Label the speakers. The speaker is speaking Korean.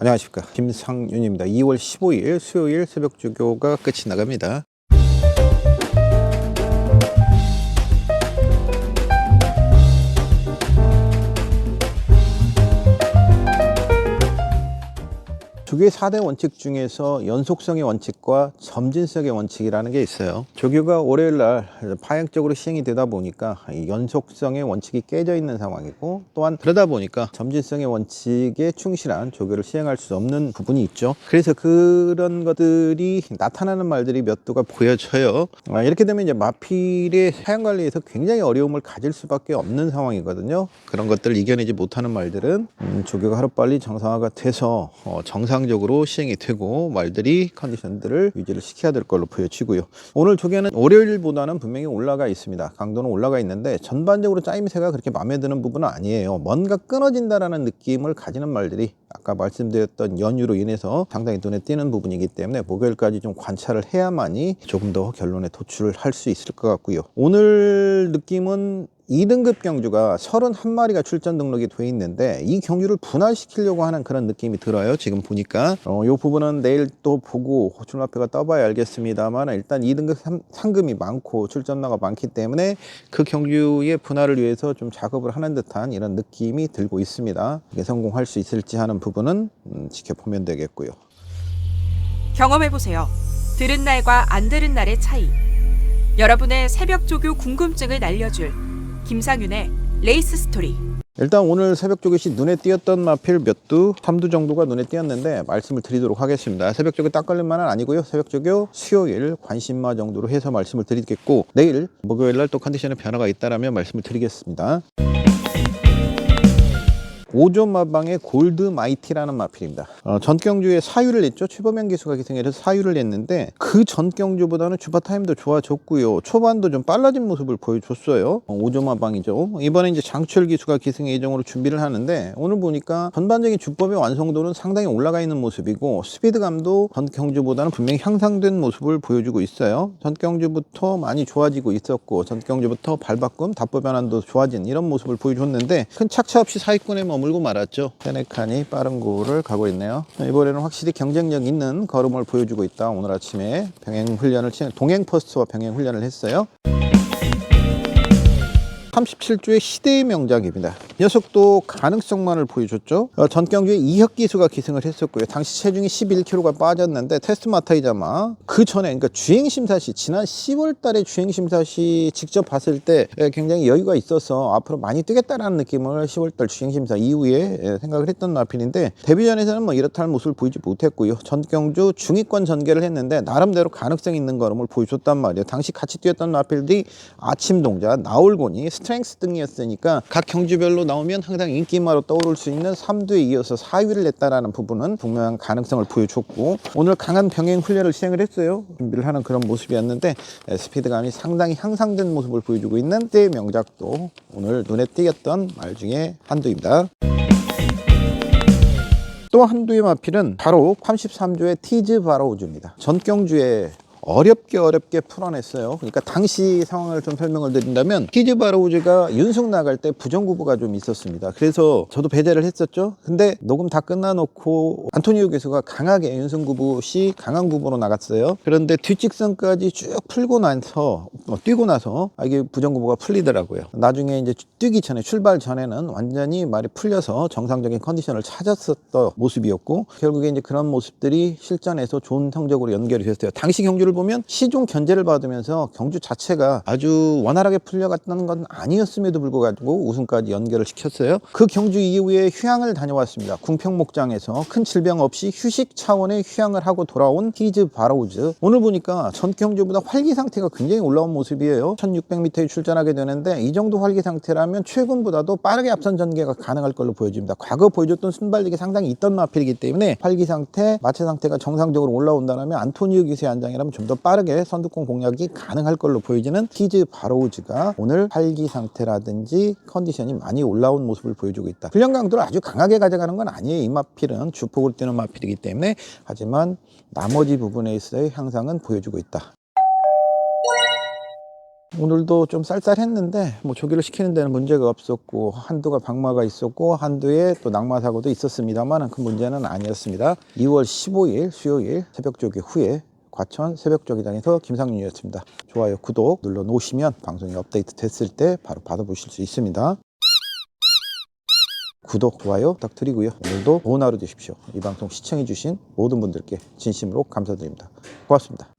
Speaker 1: 안녕하십니까, 김상윤입니다. 2월 15일 수요일 새벽 주교가 끝이 나갑니다. 조교의 4대 원칙 중에서 연속성의 원칙과 점진성의 원칙이라는 게 있어요. 조교가 월요일 날 파행적으로 시행이 되다 보니까 이 연속성의 원칙이 깨져 있는 상황이고, 또한 그러다 보니까 점진성의 원칙에 충실한 조교를 시행할 수 없는 부분이 있죠. 그래서 그런 것들이 나타나는 말들이 몇 두가 보여져요. 이렇게 되면 이제 마필의 사용 관리에서 굉장히 어려움을 가질 수밖에 없는 상황이거든요. 그런 것들을 이겨내지 못하는 말들은 조교가 하루빨리 정상화가 돼서 정상적으로 시행이 되고 말들이 컨디션들을 유지를 시켜야 될 걸로 보여지고요. 오늘 조교는 월요일보다는 분명히 올라가 있습니다. 강도는 올라가 있는데 전반적으로 짜임새가 그렇게 마음에 드는 부분은 아니에요. 뭔가 끊어진다라는 느낌을 가지는 말들이 아까 말씀드렸던 연유로 인해서 상당히 눈에 띄는 부분이기 때문에 목요일까지 좀 관찰을 해야만이 조금 더 결론에 도출을 할 수 있을 것 같고요. 오늘 느낌은 2등급 경주가 31마리가 출전 등록이 돼 있는데 이 경주를 분할시키려고 하는 그런 느낌이 들어요. 지금 보니까 이 부분은 내일 또 보고 출마표가 떠봐야 알겠습니다만, 일단 2등급 상금이 많고 출전마가 많기 때문에 그 경주의 분할을 위해서 좀 작업을 하는 듯한 이런 느낌이 들고 있습니다. 이게 성공할 수 있을지 하는 부분은 지켜보면 되겠고요.
Speaker 2: 경험해보세요. 들은 날과 안 들은 날의 차이. 여러분의 새벽 조교 궁금증을 날려줄 김상윤의 레이스 스토리.
Speaker 1: 일단 오늘 새벽 조교시 눈에 띄었던 마필 몇 두, 3두 정도가 눈에 띄었는데 말씀을 드리도록 하겠습니다. 새벽 조교 딱 걸릴만은 아니고요. 새벽 조교 수요일 관심마 정도로 해서 말씀을 드리겠고, 내일 목요일 날 또 컨디션에 변화가 있다라면 말씀을 드리겠습니다. 5조 마방의 골드 마이티라는 마필입니다. 전경주에 사유를 냈죠. 최범현 기수가 기승해서 사유를 냈는데 그 전경주보다는 주파 타임도 좋아졌고요. 초반도 좀 빨라진 모습을 보여줬어요. 5조 마방이죠. 이번에 이제 장철 기수가 기승 예정으로 준비를 하는데 오늘 보니까 전반적인 주법의 완성도는 상당히 올라가 있는 모습이고, 스피드감도 전경주보다는 분명히 향상된 모습을 보여주고 있어요. 전경주부터 많이 좋아지고 있었고, 전경주부터 발바꿈, 답보 변환도 좋아진 이런 모습을 보여줬는데 큰 착차 없이 사위권에 물고 말았죠. 세네칸이 빠른 고를 가고 있네요. 이번에는 확실히 경쟁력 있는 걸음을 보여주고 있다. 오늘 아침에 병행 훈련을 동행 퍼스트와 병행 훈련을 했어요. 37조의 시대의 명작입니다. 녀석도 가능성만을 보여줬죠. 전경주에 이혁 기수가 기승을 했었고요. 당시 체중이 11kg가 빠졌는데 테스트 마타이자마 그 전에, 그러니까 주행심사 시, 지난 10월 달에 주행심사 시 직접 봤을 때 굉장히 여유가 있어서 앞으로 많이 뛰겠다라는 느낌을 10월 달 주행심사 이후에 생각을 했던 마필인데, 데뷔전에서는 뭐 이렇다 할 모습을 보이지 못했고요. 전경주 중위권 전개를 했는데 나름대로 가능성 있는 걸음을 보여줬단 말이에요. 당시 같이 뛰었던 마필들이 아침동자, 나올고니, 스트렝스 등이었으니까 각 경주별로 나오면 항상 인기마로 떠오를 수 있는 3두에 이어서 4위를 냈다라는 부분은 분명한 가능성을 보여줬고, 오늘 강한 병행 훈련을 시행을 했어요. 준비를 하는 그런 모습이었는데 스피드감이 상당히 향상된 모습을 보여주고 있는 때의 명작도 오늘 눈에 띄었던 말 중에 한두입니다. 또 한두의 마필은 바로 33조의 티즈 바로우즈입니다. 전경주에 어렵게 풀어냈어요. 그러니까 당시 상황을 좀 설명을 드린다면, 티즈 바로우즈가 윤승 나갈 때 부정구보가 좀 있었습니다. 그래서 저도 배제를 했었죠. 근데 녹음 다 끝나놓고 안토니오 교수가 강하게 윤승 구보 시 강한 구보로 나갔어요. 그런데 뒷직선까지 쭉 풀고 나서 뛰고 나서 이게 부정구보가 풀리더라고요. 나중에 이제 뛰기 전에, 출발 전에는 완전히 말이 풀려서 정상적인 컨디션을 찾았었던 모습이었고, 결국에 이제 그런 모습들이 실전에서 좋은 성적으로 연결이 됐어요. 당시 경주를 보면 시종 견제를 받으면서 경주 자체가 아주 원활하게 풀려갔다는 건 아니었음에도 불구하고 우승까지 연결을 시켰어요. 그 경주 이후에 휴양을 다녀왔습니다. 궁평목장에서 큰 질병 없이 휴식 차원의 휴양을 하고 돌아온 티즈 바로우즈. 오늘 보니까 전 경주보다 활기 상태가 굉장히 올라온 모습이에요. 1600m에 출전하게 되는데 이 정도 활기 상태라면 최근보다도 빠르게 앞선 전개가 가능할 걸로 보여집니다. 과거 보여줬던 순발력이 상당히 있던 마필이기 때문에 활기 상태, 마체 상태가 정상적으로 올라온다면 안토니오 기수의 안장이라면 좀 더 빠르게 선두권 공략이 가능할 걸로 보여지는 티즈 바로우즈가 오늘 활기 상태라든지 컨디션이 많이 올라온 모습을 보여주고 있다. 훈련 강도를 아주 강하게 가져가는 건 아니에요. 이 마필은 주폭으로 뛰는 마필이기 때문에. 하지만 나머지 부분에 있어의 향상은 보여주고 있다. 오늘도 좀 쌀쌀했는데 뭐 조기를 시키는 데는 문제가 없었고 한두가 방마가 있었고 한두에 또 낙마 사고도 있었습니다만 큰 문제는 아니었습니다. 2월 15일 수요일 새벽 조기 후에 과천 새벽 조기장에서 김상윤이었습니다. 좋아요, 구독 눌러 놓으시면 방송이 업데이트 됐을 때 바로 받아보실 수 있습니다. 구독, 좋아요 부탁드리고요. 오늘도 좋은 하루 되십시오. 이 방송 시청해주신 모든 분들께 진심으로 감사드립니다. 고맙습니다.